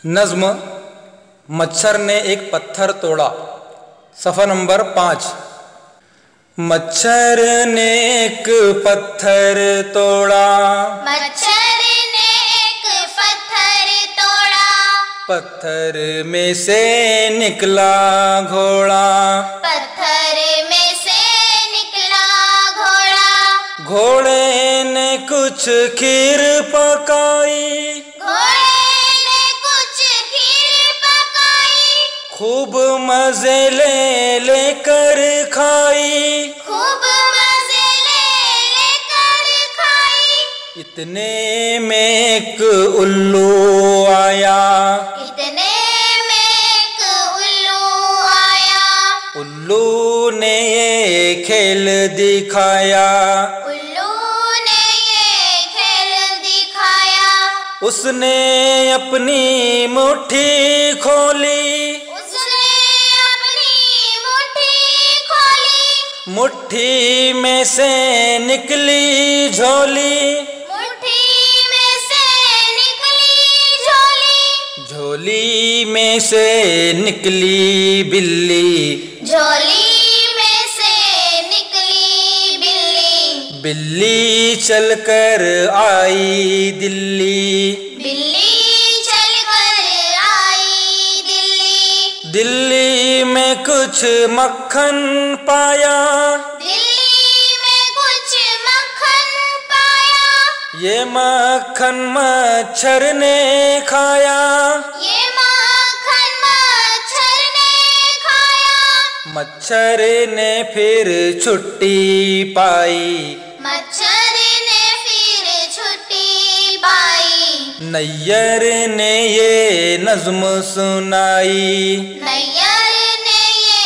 नज्म मच्छर ने एक पत्थर तोड़ा। सफ़ा नंबर 5। मच्छर ने एक पत्थर तोड़ा, मच्छर ने एक पत्थर तोड़ा, पत्थर में से निकला घोड़ा, पत्थर में से निकला घोड़ा, घोड़े ने कुछ खीर पकाई, घोड़े ने कुछ खीर पकाई, खूब मजे ले लेकर खाई, खूब मजे ले लेकर खाई। इतने में एक उल्लू आया, इतने में एक उल्लू आया, उल्लू ने ये खेल दिखाया, उल्लू ने ये खेल दिखाया। उसने अपनी मुट्ठी खोली, उसने अपनी मुट्ठी खोली, मुट्ठी में से निकली झोली, मुट्ठी में से निकली झोली, झोली में से निकली बिल्ली, झोली में से निकली बिल्ली, बिल्ली चलकर आई दिल्ली, बिल्ली चलकर आई दिल्ली, दिल्ली में कुछ मक्खन पाया, दिल्ली में कुछ मक्खन पाया, ये मक्खन मच्छर ने खाया, ये मक्खन मच्छर ने खाया। मच्छर ने फिर छुट्टी पाई, मच्छर ने फिर छुट्टी पाई, नैयर ने ये नज्म सुनाई, नैयर ने ये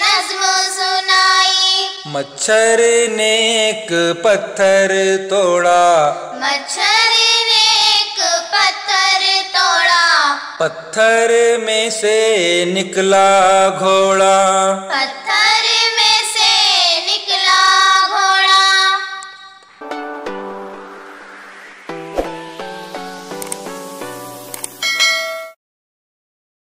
नज्म सुनाई। मच्छर ने एक पत्थर तोड़ा, मच्छर ने एक पत्थर तोड़ा, पत्थर में से निकला घोड़ा, पत्थर